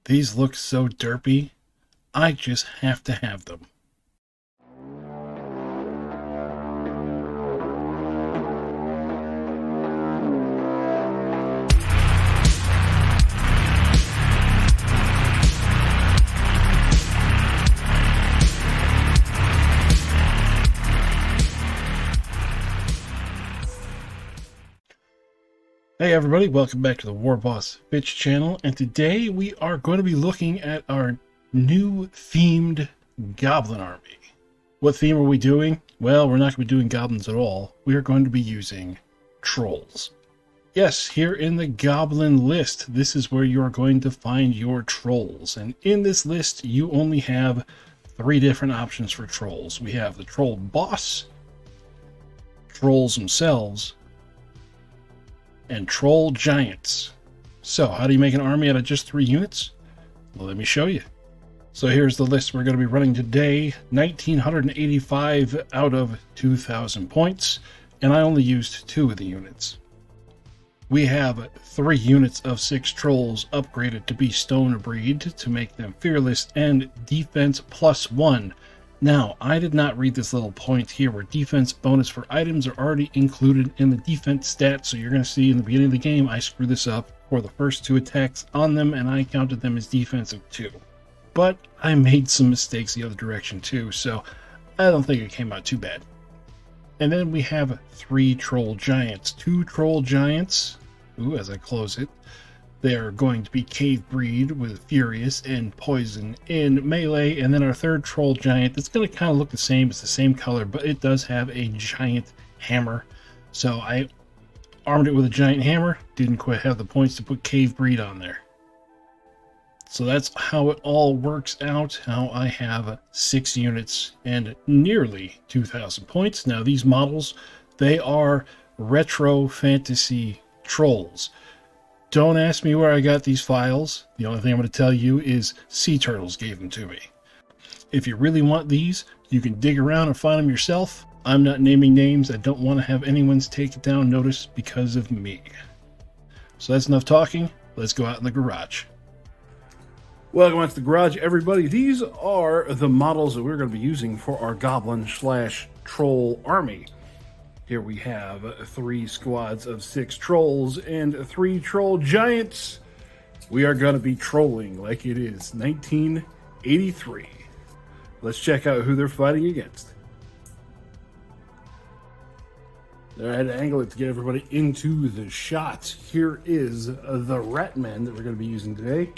These look so derpy. I just have to have them. Hey everybody, welcome back to the warbossfitz channel, and today we are going to be looking at our new themed goblin army. What theme are we doing? Well, we're not going to be doing goblins at all. We are going to be using trolls. Yes, here in the goblin list, this is where you are going to find your trolls, and in this list you only have 3 different options for trolls. We have the troll boss, trolls themselves, and troll giants. So how do you make an army out of just 3 units? Well, let me show you. So here's the list we're going to be running today. 1985 out of 2000 points, and I only used 2 of the units. We have 3 units of 6 trolls upgraded to be stone breed to make them fearless and defense +1. Now, I did not read this little point here where defense bonus for items are already included in the defense stats, so you're going to see in the beginning of the game I screwed this up for the first 2 attacks on them, and I counted them as defensive 2. But I made some mistakes the other direction too, so I don't think it came out too bad. And then we have 3 troll giants. 2 troll giants, as I close it, they are going to be cave breed with furious and poison in melee, and then our 3rd troll giant, it's going to kind of look the same. It's the same color, but it does have a giant hammer. So I armed it with a giant hammer, didn't quite have the points to put cave breed on there. So that's how it all works out, how I have 6 units and nearly 2,000 points. Now these models, they are retro fantasy trolls. Don't ask me where I got these files. The only thing I'm going to tell you is Sea Turtles gave them to me. If you really want these, you can dig around and find them yourself. I'm not naming names. I don't want to have anyone's takedown notice because of me. So that's enough talking. Let's go out in the garage. Welcome out to the garage, everybody. These are the models that we're going to be using for our goblin/troll army. Here we have 3 squads of 6 trolls and 3 troll giants. We are going to be trolling like it is 1983. Let's check out who they're fighting against. I had to angle it to get everybody into the shot. Here is the Ratmen that we're going to be using today.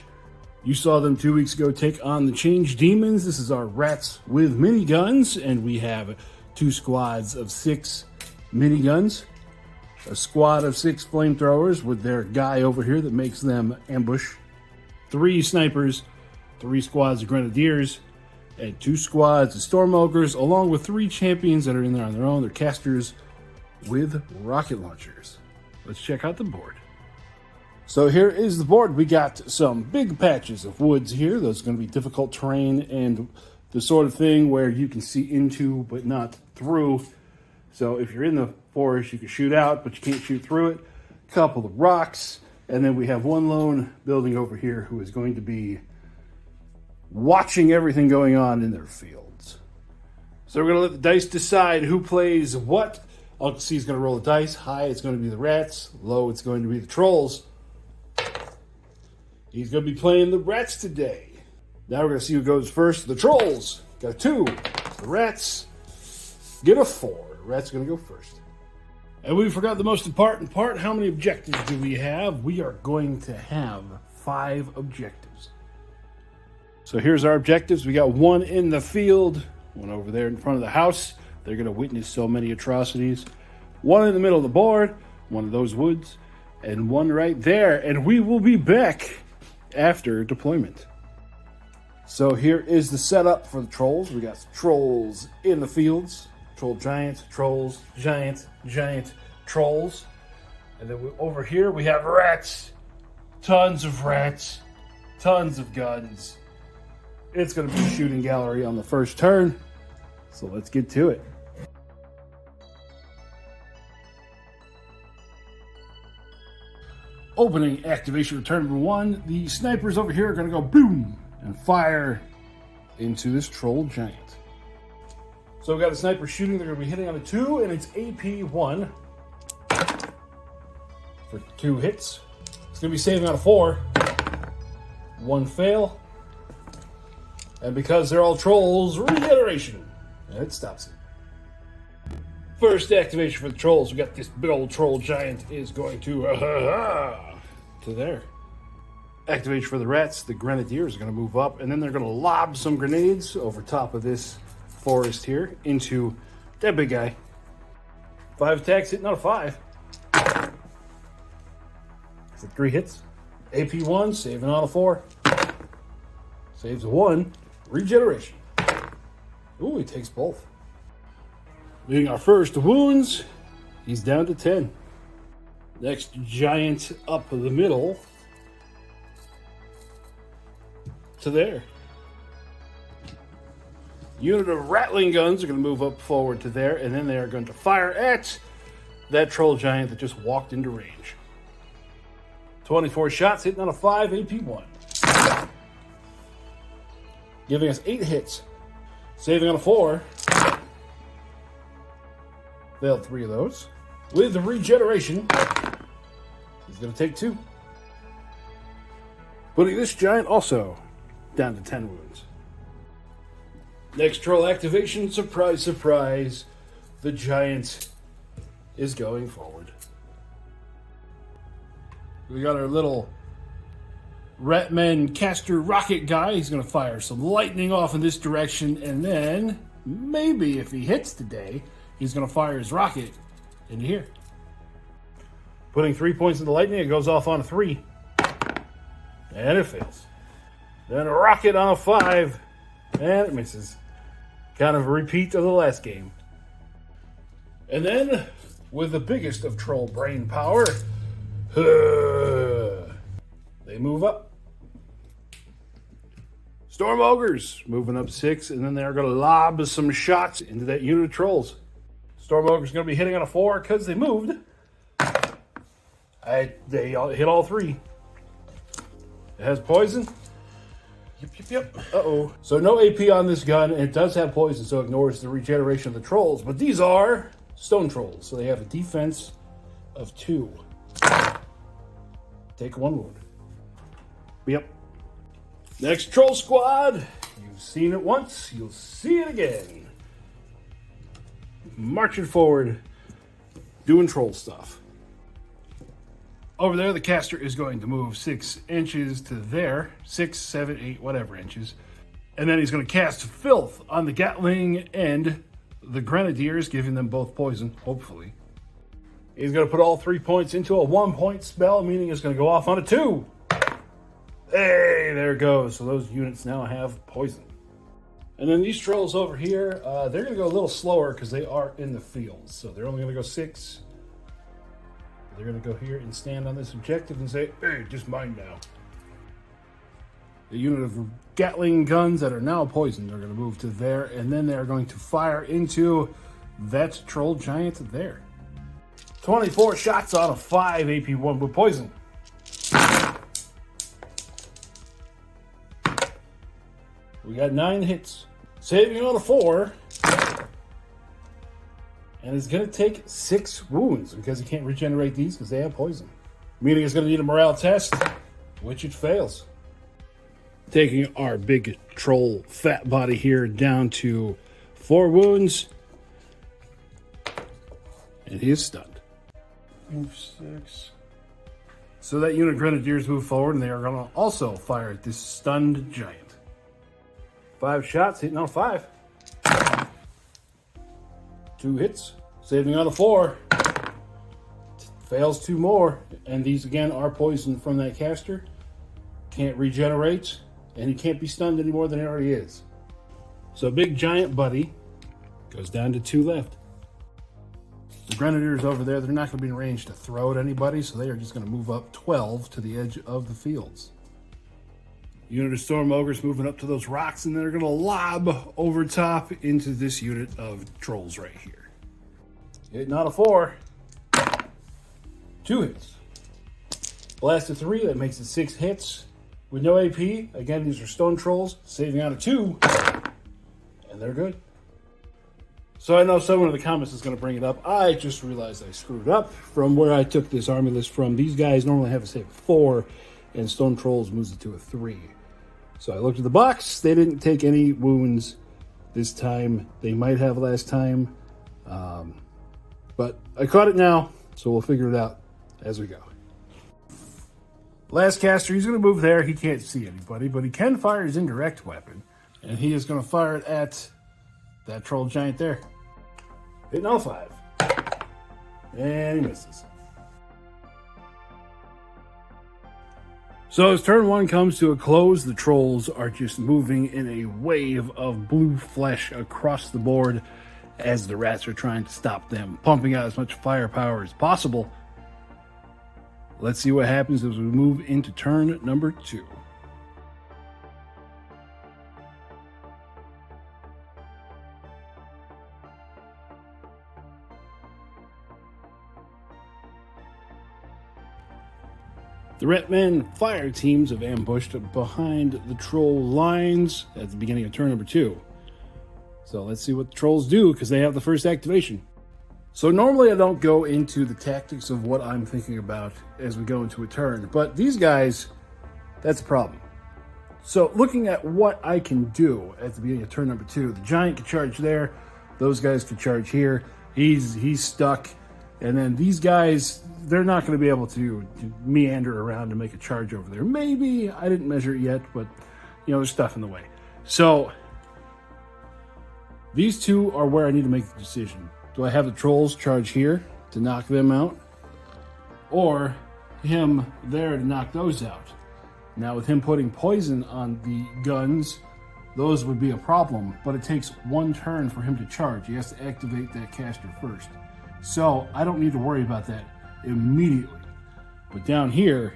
You saw them 2 weeks ago take on the Change Demons. This is our rats with miniguns, and we have 2 squads of 6 miniguns, a squad of 6 flamethrowers with their guy over here that makes them ambush, 3 snipers, 3 squads of grenadiers, and 2 squads of storm ogres, along with 3 champions that are in there on their own. They're casters with rocket launchers. Let's check out the board. So here is the board. We got some big patches of woods here. Those are going to be difficult terrain and the sort of thing where you can see into but not through. So if you're in the forest, you can shoot out, but you can't shoot through it. A couple of rocks, and then we have 1 lone building over here who is going to be watching everything going on in their fields. So we're going to let the dice decide who plays what. Uncle C is going to roll the dice. High, it's going to be the rats. Low, it's going to be the trolls. He's going to be playing the rats today. Now we're going to see who goes first. The trolls got a 2. The rats get a 4. Rat's going to go first. And we forgot the most important part. How many objectives do we have? We are going to have 5 objectives. So here's our objectives. We got 1 in the field, 1 over there in front of the house. They're going to witness so many atrocities. 1 in the middle of the board, 1 of those woods, and 1 right there. And we will be back after deployment. So here is the setup for the trolls. We got trolls in the fields. Troll giants, trolls, giant, trolls. And then over here we have rats. Tons of rats. Tons of guns. It's going to be a shooting gallery on the first turn. So let's get to it. opening activation of turn number 1. The snipers over here are going to go boom and fire into this troll giant. So we've got a sniper shooting. They're going to be hitting on a 2, and it's AP 1 for 2 hits. It's going to be saving on a 4. 1 fail. And because they're all trolls, regeneration. And it stops it. First activation for the trolls. We got this big old troll giant is going to there. Activation for the rats. The grenadiers are going to move up, and then they're going to lob some grenades over top of this forest here into that big guy. 5 attacks, hitting on a 5. So 3 hits. AP 1, saving on a 4. Saves a 1. Regeneration. Ooh, he takes both. Leading our first wounds, he's down to 10. Next giant up the middle to there. Unit of rattling guns are going to move up forward to there, and then they are going to fire at that troll giant that just walked into range. 24 shots, hitting on a 5, AP 1. Giving us 8 hits. Saving on a 4. Failed 3 of those. With the regeneration, he's going to take 2. Putting this giant also down to 10 wounds. Next troll activation, surprise, surprise. The giant is going forward. We got our little Ratman caster rocket guy. He's going to fire some lightning off in this direction, and then maybe if he hits today, he's going to fire his rocket into here. Putting 3 points into lightning, it goes off on a 3. And it fails. Then a rocket on a 5, and it misses. Kind of a repeat of the last game. And then, with the biggest of troll brain power, they move up. Storm Ogres moving up 6, and then they're going to lob some shots into that unit of trolls. Storm Ogres going to be hitting on a 4 because they moved. They hit all 3. It has poison. Yep. Uh-oh. So no AP on this gun, and it does have poison, so it ignores the regeneration of the trolls. But these are stone trolls, so they have a defense of 2. Take 1 wound. Yep. Next troll squad. You've seen it once, you'll see it again. Marching forward, doing troll stuff. Over there, the caster is going to move 6 inches to there. 6, 7, 8, whatever inches. And then he's going to cast Filth on the Gatling and the Grenadiers, giving them both poison, hopefully. He's going to put all 3 points into a 1-point spell, meaning it's going to go off on a 2. Hey, there it goes. So those units now have poison. And then these trolls over here, they're going to go a little slower because they are in the field. So they're only going to go 6. They're going to go here and stand on this objective and say, hey, just mine now. The unit of Gatling guns that are now poisoned are going to move to there, and then they're going to fire into that troll giant there. 24 shots on a 5, AP 1 with poison. We got 9 hits. Saving on a 4. And it's going to take 6 wounds because he can't regenerate these because they have poison. Meaning it's going to need a morale test, which it fails. Taking our big troll fat body here down to 4 wounds. And he is stunned. Move 6. So that unit of Grenadiers move forward, and they are going to also fire at this stunned giant. 5 shots, hitting on 5. 2 hits, saving on a 4. Fails 2 more, and these again are poisoned from that caster. Can't regenerate, and he can't be stunned any more than he already is. So big giant buddy goes down to 2 left. The Grenadiers over there, they're not going to be in range to throw at anybody, so they are just going to move up 12 to the edge of the fields. Unit of Storm Ogres moving up to those rocks, and they're going to lob over top into this unit of trolls right here. Hitting on a 4. 2 hits. Blasted 3, that makes it 6 hits. With no AP, again, these are stone trolls, saving out of 2, and they're good. So I know someone in the comments is going to bring it up. I just realized I screwed up from where I took this army list from. These guys normally have a save of 4, and stone trolls moves it to a 3. So I looked at the box. They didn't take any wounds this time. They might have last time. But I caught it now, so we'll figure it out as we go. Last caster, he's going to move there. He can't see anybody, but he can fire his indirect weapon. And he is going to fire it at that troll giant there. Hitting all 5. And he misses. So as turn 1 comes to a close, the trolls are just moving in a wave of blue flesh across the board as the rats are trying to stop them, pumping out as much firepower as possible. Let's see what happens as we move into turn number 2. The Ratman fire teams have ambushed behind the troll lines at the beginning of turn number 2. So let's see what the trolls do, because they have the first activation. So normally I don't go into the tactics of what I'm thinking about as we go into a turn, but these guys, that's a problem. So looking at what I can do at the beginning of turn number 2, the giant can charge there, those guys can charge here, he's stuck, and then these guys, they're not going to be able to meander around and make a charge over there. Maybe, I didn't measure it yet, but you know, there's stuff in the way. So these two are where I need to make the decision. Do I have the trolls charge here to knock them out? Or him there to knock those out? Now with him putting poison on the guns, those would be a problem, but it takes 1 turn for him to charge. He has to activate that caster first. So I don't need to worry about that immediately. But down here,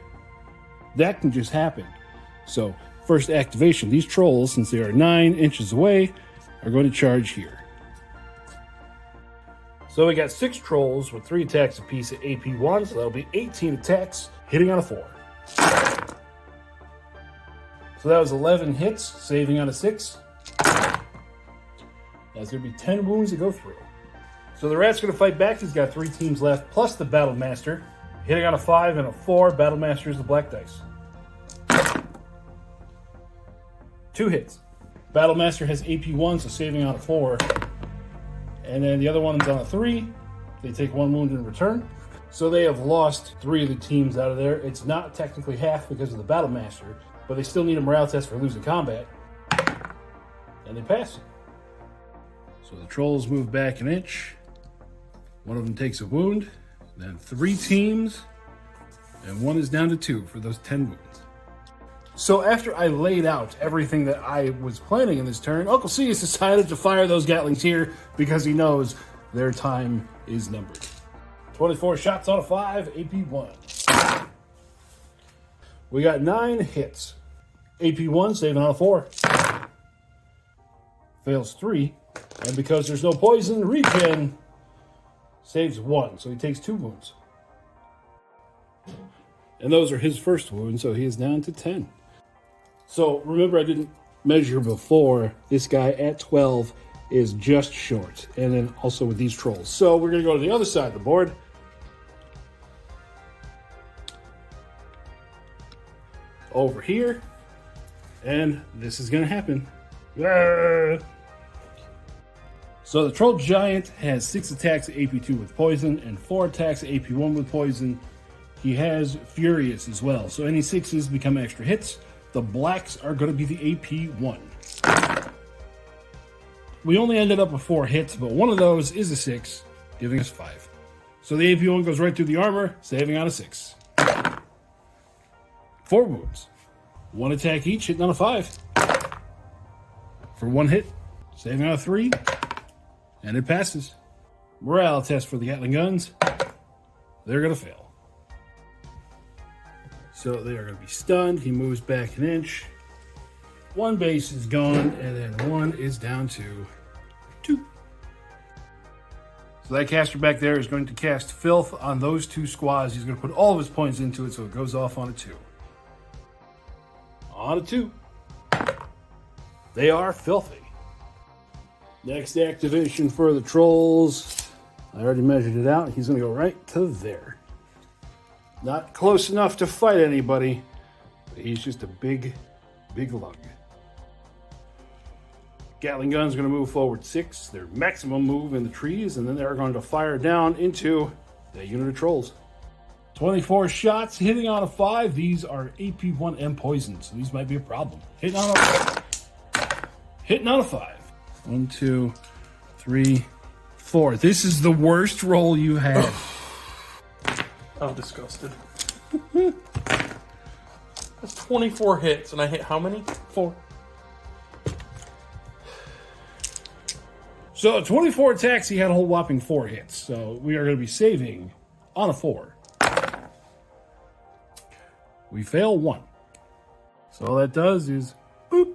that can just happen. So first activation, these trolls, since they are 9 inches away, are going to charge here. So we got 6 trolls with 3 attacks apiece at AP 1, so that'll be 18 attacks, hitting on a 4. So that was 11 hits, saving on a 6. That's going to be 10 wounds to go through. So the rat's going to fight back. He's got 3 teams left, plus the Battle Master. Hitting on a 5 and a 4. Battle Master is the black dice. 2 hits. Battle Master has AP 1, so saving on a 4. And then the other one is on a 3. They take 1 wound in return. So they have lost 3 of the teams out of there. It's not technically half because of the Battle Master, but they still need a morale test for losing combat. And they pass. So the trolls move back an inch. One of them takes a wound. Then 3 teams. And 1 is down to 2 for those 10 wounds. So after I laid out everything that I was planning in this turn, Uncle C has decided to fire those Gatlings here because he knows their time is numbered. 24 shots on a 5, AP 1. We got 9 hits. AP 1, saving on a 4. Fails 3. And because there's no poison, regen saves 1. So he takes 2 wounds. And those are his first wounds, so he is down to 10. So remember, I didn't measure before. This guy at 12 is just short. And then also with these trolls. So we're going to go to the other side of the board. Over here. And this is going to happen. So the troll giant has 6 attacks at AP 2 with poison and 4 attacks at AP 1 with poison. He has Furious as well. So any 6s become extra hits. The blacks are going to be the AP 1. We only ended up with 4 hits, but one of those is a 6, giving us 5. So the AP 1 goes right through the armor, saving on a 6. 4 wounds. 1 attack each, hitting on a 5. For 1 hit, saving on a 3. And it passes. Morale test for the Gatling guns. They're going to fail. So they are going to be stunned. He moves back an inch. 1 base is gone, and then 1 is down to 2. So that caster back there is going to cast Filth on those two squads. He's going to put all of his points into it, so it goes off on a 2. On a 2. They are filthy. Next activation for the trolls. I already measured it out. He's going to go right to there. Not close enough to fight anybody, but he's just a big lug. Gatling guns are going to move forward 6, their maximum move in the trees, and then they're going to fire down into that unit of trolls. 24 shots, hitting on a 5. These are AP1M poison, so these might be a problem. Hitting on a 5. 1, 2, 3, 4. This is the worst roll you had. I'm disgusted. That's 24 hits, and I hit how many? 4. So 24 attacks, he had a whole whopping 4 hits. So we are going to be saving on a 4. We fail 1. So all that does is boop.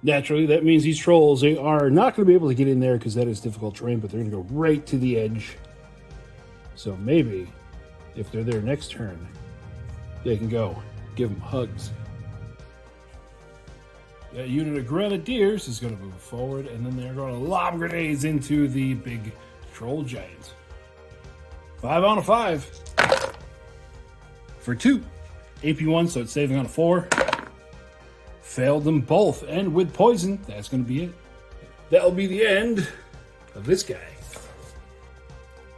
Naturally, that means these trolls, they are not going to be able to get in there because that is difficult terrain, but they're going to go right to the edge. So maybe if they're there next turn, they can go give them hugs. That unit of grenadiers is going to move forward, and then they're going to lob grenades into the big troll giants. 5 on a 5 for 2. AP1, so it's saving on a 4. Failed them both, and with poison, that's going to be it. That'll be the end of this guy.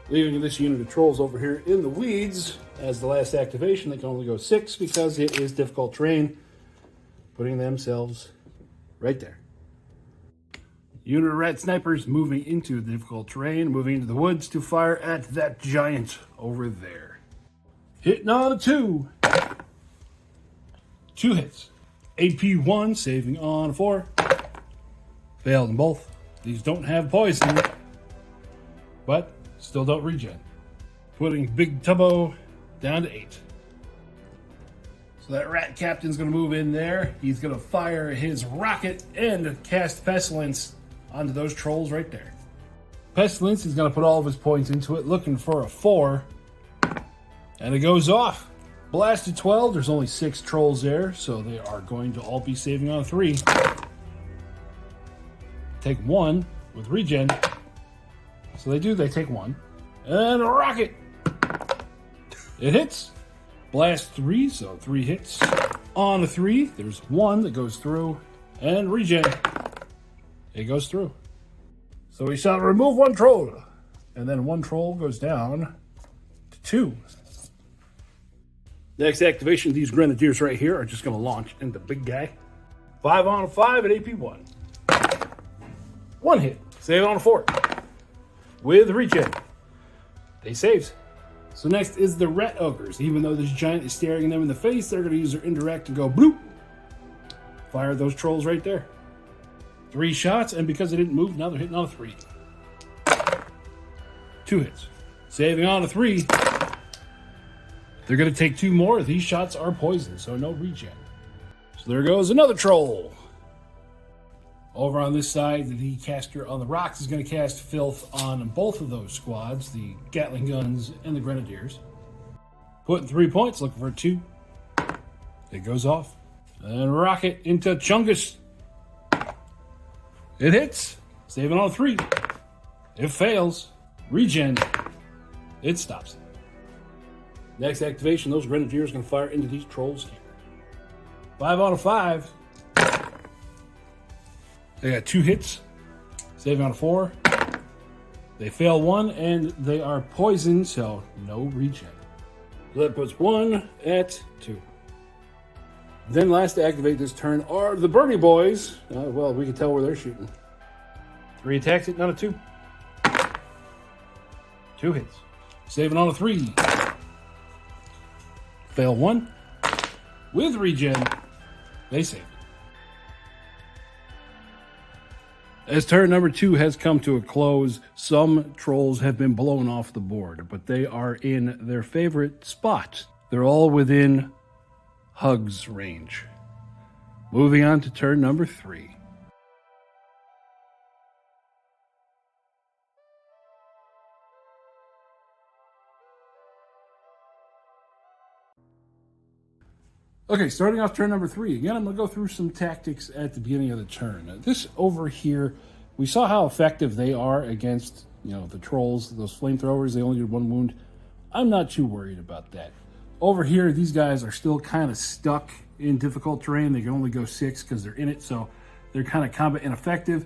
Leaving this unit of trolls over here in the weeds as the last activation. They can only go 6 because it is difficult terrain, putting themselves right there. Unit of rat snipers moving into the difficult terrain, moving into the woods to fire at that giant over there. Hitting on a 2. 2 hits. AP1, saving on a 4. Failed them both. These don't have poison, but still don't regen. Putting Big Tubbo down to 8. So that rat captain's going to move in there. He's going to fire his rocket and cast Pestilence onto those trolls right there. Pestilence is going to put all of his points into it, looking for a 4. And it goes off. Blasted 12. There's only 6 trolls there, so they are going to all be saving on a 3. Take 1 with regen. So they take 1. And a rocket. It hits. Blast 3, so 3 hits. On a 3, there's 1 that goes through. And regen. It goes through. So we shall remove 1 troll. And then 1 troll goes down to 2. Next activation, these grenadiers right here are just going to launch into the big guy. 5 on a 5 at AP1. 1 hit. Save on a 4. With regen. They saves. So next is the rat ogres. Even though this giant is staring them in the face, they're going to use their indirect and go bloop. Fire those trolls right there. 3 shots, and because they didn't move, now they're hitting on a 3. 2 hits. Saving on a 3. They're going to take 2 more. These shots are poison, so no regen. So there goes another troll. Over on this side, the caster on the rocks is going to cast Filth on both of those squads, the Gatling guns and the grenadiers. Putting 3 points, looking for 2. It goes off. And rocket into Chungus. It hits. Saving on a 3. It fails. Regen. It stops it. Next activation, those grenadiers are going to fire into these trolls here. 5 on a 5. They got 2 hits. Saving on a 4. They fail 1, and they are poisoned, so no regen. So that puts 1 at 2. Then last to activate this turn are the Bernie boys. Well, we can tell where they're shooting. 3 attacks, hitting on a 2. 2 hits. Saving on a 3. Fail 1. With regen, they save it. As turn number 2 has come to a close, some trolls have been blown off the board, but they are in their favorite spot. They're all within Hugs range. Moving on to turn number 3. Okay, starting off turn number 3. Again, I'm going to go through some tactics at the beginning of the turn. This over here, we saw how effective they are against, the trolls, those flamethrowers. They only did 1 wound. I'm not too worried about that. Over here, these guys are still kind of stuck in difficult terrain. They can only go 6 because they're in it, so they're kind of combat ineffective.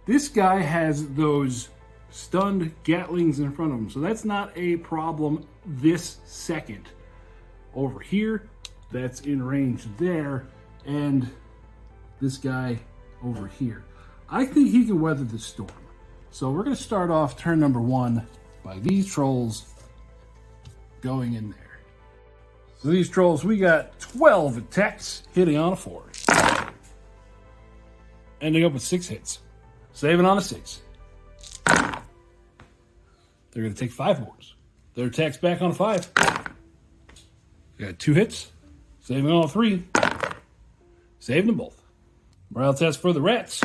This guy has those stunned Gatlings in front of him, so that's not a problem this second. Over here, that's in range there, and this guy over here. I think he can weather the storm. So we're going to start off turn number 1 by these trolls going in there. So these trolls, we got 12 attacks hitting on a 4. Ending up with 6 hits. Saving on a 6. They're going to take 5 wounds. Their attacks back on a 5. We got 2 hits. Saving on a 3. Saving them both. Morale test for the rats.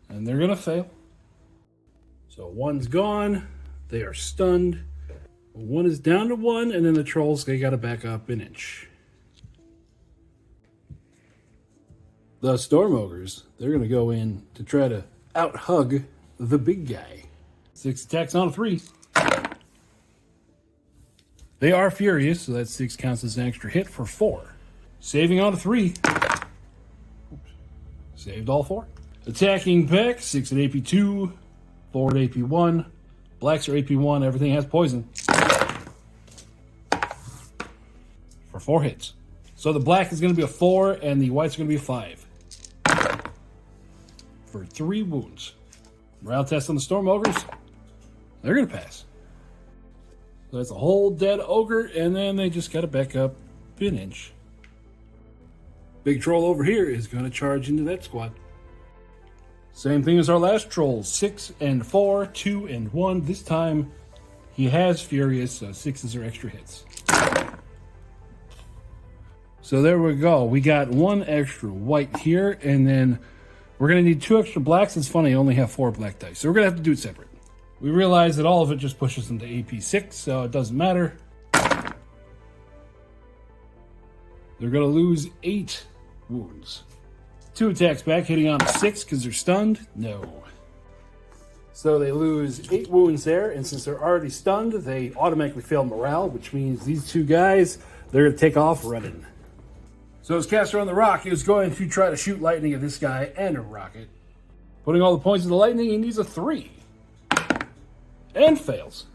And they're going to fail. So 1's gone. They are stunned. 1 is down to 1. And then the trolls, they got to back up an inch. The Storm Ogres, they're going to go in to try to out-hug the big guy. 6 attacks on a 3. They are furious, so that 6 counts as an extra hit for 4. Saving on a 3. Oops. Saved all 4. Attacking back, 6 at AP 2, 4 at AP 1. Blacks are AP 1, everything has poison. For 4 hits. So the black is going to be a 4, and the white's going to be a 5. For 3 wounds. Morale test on the Storm Ogres. They're going to pass. So that's a whole dead ogre, and then they just got to back up an inch. Big troll over here is going to charge into that squad. Same thing as our last troll. 6 and 4, 2 and 1. This time he has Furious, so 6s are extra hits. So there we go. We got 1 extra white here, and then we're going to need 2 extra blacks. It's funny, I only have 4 black dice, so we're going to have to do it separate. We realize that all of it just pushes them to AP 6, so it doesn't matter. They're going to lose 8 wounds. 2 attacks back, hitting on a 6 because they're stunned. No. So they lose 8 wounds there, and since they're already stunned, they automatically fail morale, which means these 2 guys, they're going to take off running. So as caster on the rock, he was going to try to shoot lightning at this guy and a rocket. Putting all the points of the lightning, he needs a 3. And fails.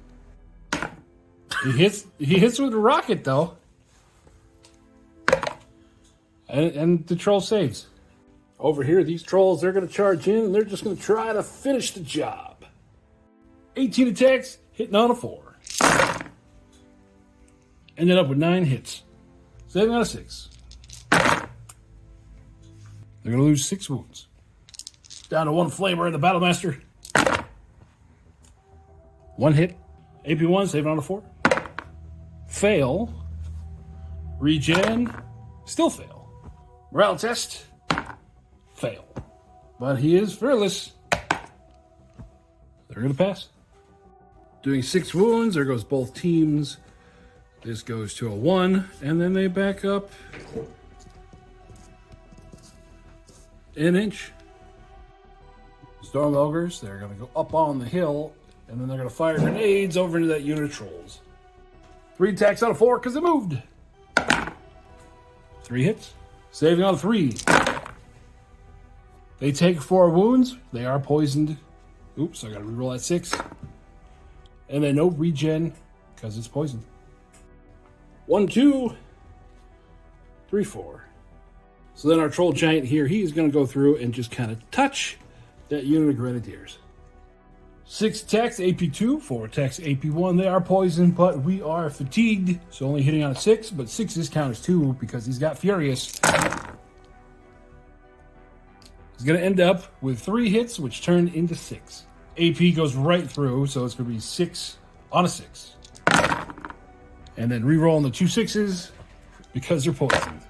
He hits with a rocket, though. And the troll saves. Over here, these trolls, they're going to charge in, and they're just going to try to finish the job. 18 attacks, hitting on a 4. Ended up with 9 hits. Saving on a 6. They're going to lose 6 wounds. Down to 1 flamer in the Battlemaster. 1 hit. AP 1, saving on a 4. Fail. Regen. Still fail. Morale test. Fail. But he is fearless. They're going to pass. Doing 6 wounds. There goes both teams. This goes to a 1. And then they back up an inch. Storm Ogres, they're going to go up on the hill. And then they're going to fire grenades over into that unit of trolls. 3 attacks out of 4 because it moved. 3 hits. Saving on a 3. They take 4 wounds. They are poisoned. Oops, I got to reroll that 6. And then no regen because it's poisoned. 1, 2, 3, 4. So then our troll giant here, he's going to go through and just kind of touch that unit of grenadiers. 6 attacks, AP 2, 4 attacks, AP 1. They are poisoned, but we are fatigued. So only hitting on a 6, but 6s count as 2 because he's got Furious. He's going to end up with 3 hits, which turn into 6. AP goes right through, so it's going to be 6 on a 6. And then re-rolling the 2 6s because they're poisoned.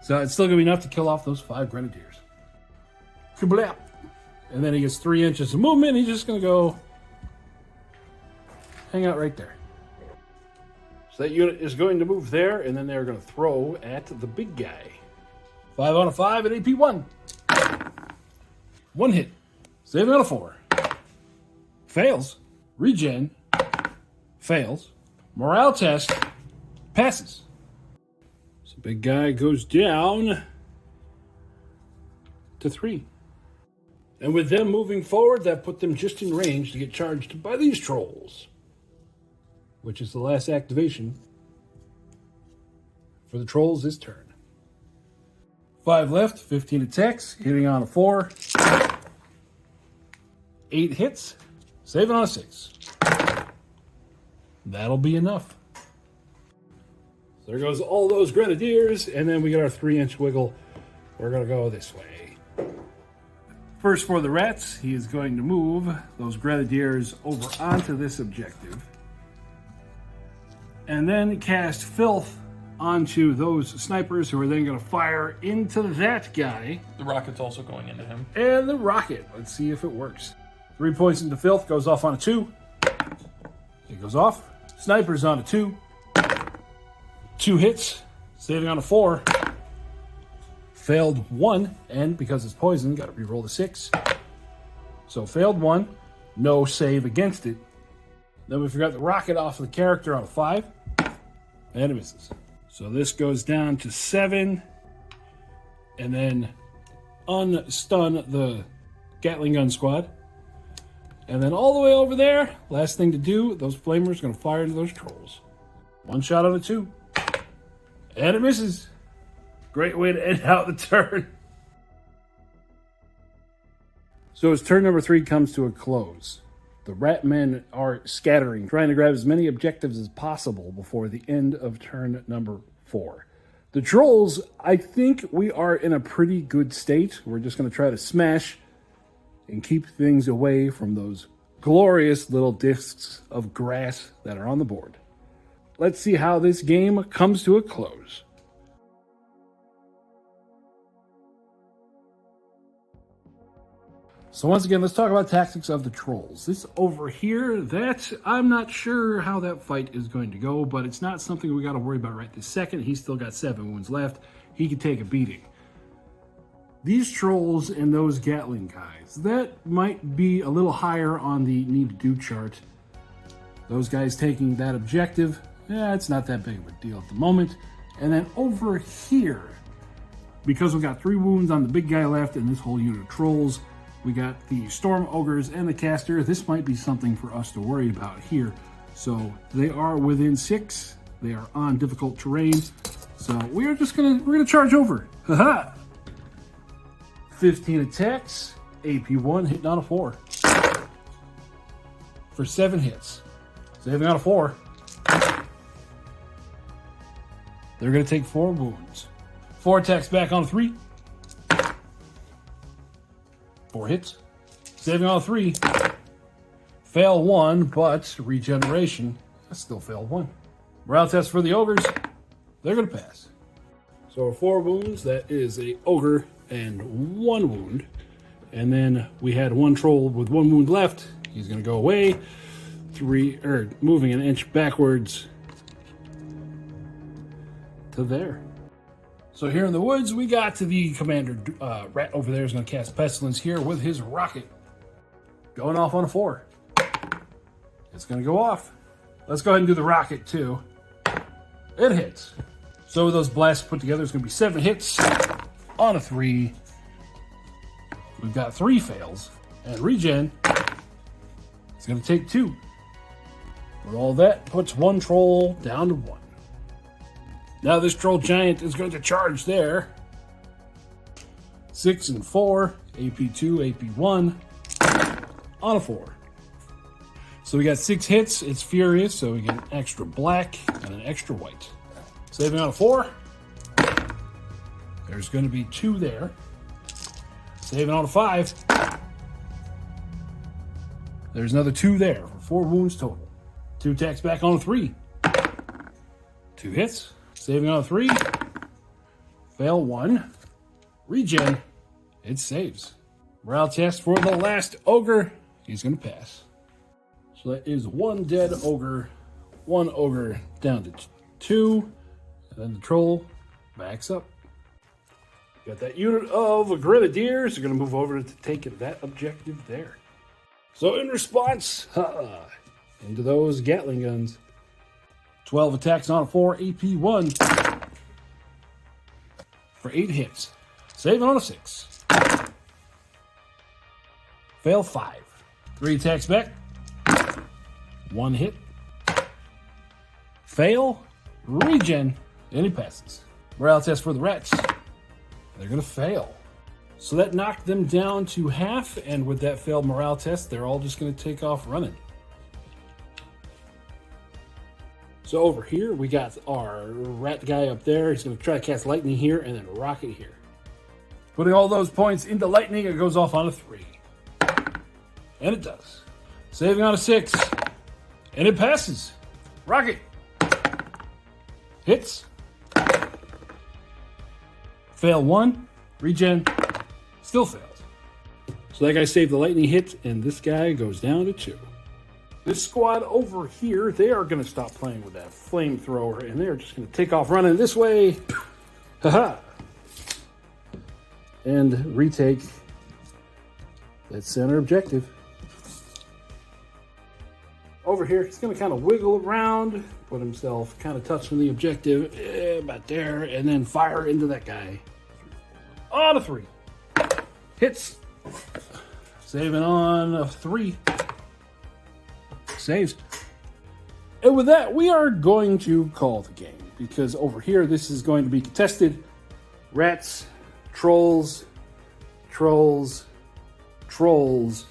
So it's still going to be enough to kill off those 5 grenadiers. Kablap. And then he gets 3 inches of movement. He's just going to go hang out right there. So that unit is going to move there, and then they're going to throw at the big guy. 5 on a 5 at AP 1. 1 hit. Saving on a 4. Fails. Regen. Fails. Morale test. Passes. So big guy goes down to 3. And with them moving forward, that put them just in range to get charged by these trolls, which is the last activation for the trolls this turn. 5 left, 15 attacks, hitting on a 4. 8 hits, saving on a 6. That'll be enough. So there goes all those grenadiers, and then we got our 3-inch wiggle. We're going to go this way. First for the rats, he is going to move those grenadiers over onto this objective. And then cast Filth onto those snipers who are then going to fire into that guy. The rocket's also going into him. And the rocket. Let's see if it works. 3 points into Filth, goes off on a 2. It goes off. Snipers on a 2. 2 hits, saving on a 4. Failed 1, and because it's poison, got to re-roll the 6. So failed 1, no save against it. Then we forgot the rocket off of the character on a 5, and it misses. So this goes down to 7, and then unstun the Gatling gun squad. And then all the way over there, last thing to do, those flamers are going to fire into those trolls. 1 shot on a 2, and it misses. Great way to end out the turn. So as turn number 3 comes to a close, the rat men are scattering, trying to grab as many objectives as possible before the end of turn number 4. The trolls, I think we are in a pretty good state. We're just going to try to smash and keep things away from those glorious little discs of grass that are on the board. Let's see how this game comes to a close. So once again, let's talk about tactics of the trolls. This over here, that I'm not sure how that fight is going to go, but it's not something we got to worry about right this second. He's still got 7 wounds left. He could take a beating. These trolls and those Gatling guys, that might be a little higher on the need to do chart. Those guys taking that objective, it's not that big of a deal at the moment. And then over here, because we got 3 wounds on the big guy left and this whole unit of trolls, we got the Storm Ogres and the Caster. This might be something for us to worry about here. So they are within 6. They are on difficult terrain. So we're gonna charge over. Haha! 15 attacks, AP 1, hitting on a 4. For 7 hits. Saving on a 4. They're gonna take 4 wounds. 4 attacks back on a 3. 4 hits. Saving on a 3. Fail 1, but regeneration. I still failed 1. Morale test for the ogres. They're going to pass. So 4 wounds. That is a ogre and 1 wound. And then we had 1 troll with 1 wound left. He's going to go away. Moving an inch backwards to there. So here in the woods, we got to the commander rat over there is going to cast Pestilence here with his rocket. Going off on a 4. It's going to go off. Let's go ahead and do the rocket too. It hits. So with those blasts put together, it's going to be 7 hits on a 3. We've got 3 fails. And regen, it's going to take 2. With all that, puts 1 troll down to 1. Now this troll giant is going to charge there. 6 and 4, AP 2, AP 1, on a 4. So we got 6 hits. It's furious, so we get an extra black and an extra white. Saving on a 4. There's going to be 2 there. Saving on a 5. There's another 2 there for 4 wounds total. 2 attacks back on a 3. 2 hits. Saving on a 3. Fail 1. Regen. It saves. Morale test for the last ogre. He's going to pass. So that is 1 dead ogre, 1 ogre down to 2. And then the troll backs up. Got that unit of grenadiers. They're going to move over to take that objective there. So in response, into those Gatling guns. 12 attacks on a 4, AP 1 for 8 hits. Saving on a 6. Fail 5. 3 attacks back. 1 hit. Fail. Regen. And he passes. Morale test for the rats. They're going to fail. So that knocked them down to half, and with that failed morale test, they're all just going to take off running. So over here, we got our rat guy up there. He's going to try to cast lightning here and then rocket here. Putting all those points into lightning, it goes off on a 3. And it does. Saving on a 6. And it passes. Rocket. Hits. Fail 1. Regen. Still fails. So that guy saved the lightning hit, and this guy goes down to 2. This squad over here, they are going to stop playing with that flamethrower, and they're just going to take off running this way. Haha. And retake that center objective. Over here, he's going to kind of wiggle around, put himself kind of touching the objective, about there, and then fire into that guy. On a 3. Hits. Saving on a 3. Saves. And with that, we are going to call the game, because over here, this is going to be contested. Rats, trolls, trolls, trolls,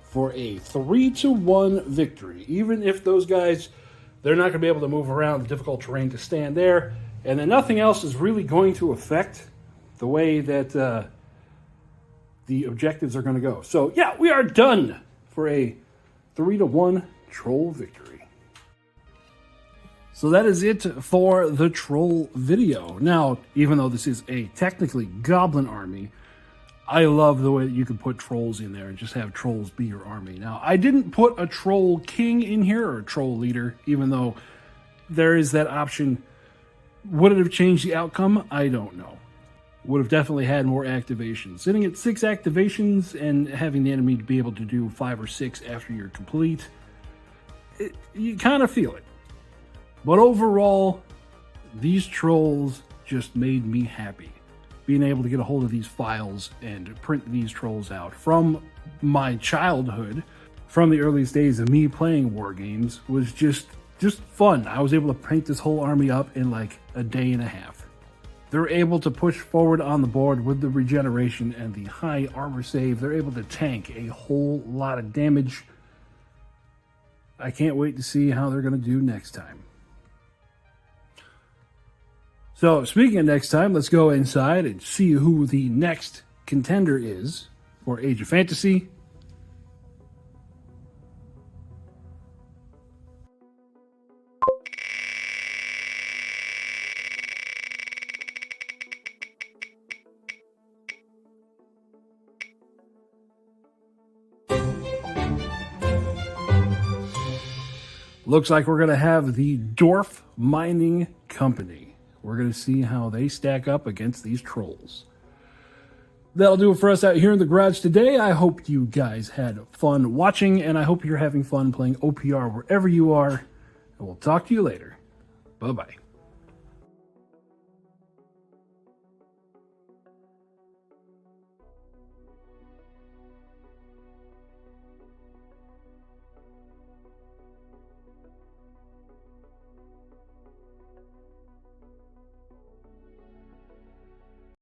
for a 3-1 victory. Even if those guys, they're not going to be able to move around the difficult terrain to stand there, and then nothing else is really going to affect the way that the objectives are going to go. So yeah, we are done for a 3-1 troll victory. So that is it for the troll video. Now, even though this is a technically goblin army, I love the way that you can put trolls in there and just have trolls be your army. Now, I didn't put a troll king in here or a troll leader, even though there is that option. Would it have changed the outcome? I don't know. Would have definitely had more activations. Sitting at 6 activations and having the enemy be able to do 5 or 6 after you're complete, you kind of feel it. But overall, these trolls just made me happy. Being able to get a hold of these files and print these trolls out from my childhood, from the earliest days of me playing war games, was just fun. I was able to paint this whole army up in like a day and a half. They're able to push forward on the board with the regeneration and the high armor save. They're able to tank a whole lot of damage. I can't wait to see how they're going to do next time. So, speaking of next time, let's go inside and see who the next contender is for Age of Fantasy. Looks like we're going to have the Dwarf Mining Company. We're going to see how they stack up against these trolls. That'll do it for us out here in the garage today. I hope you guys had fun watching, and I hope you're having fun playing OPR wherever you are. And we'll talk to you later. Bye-bye.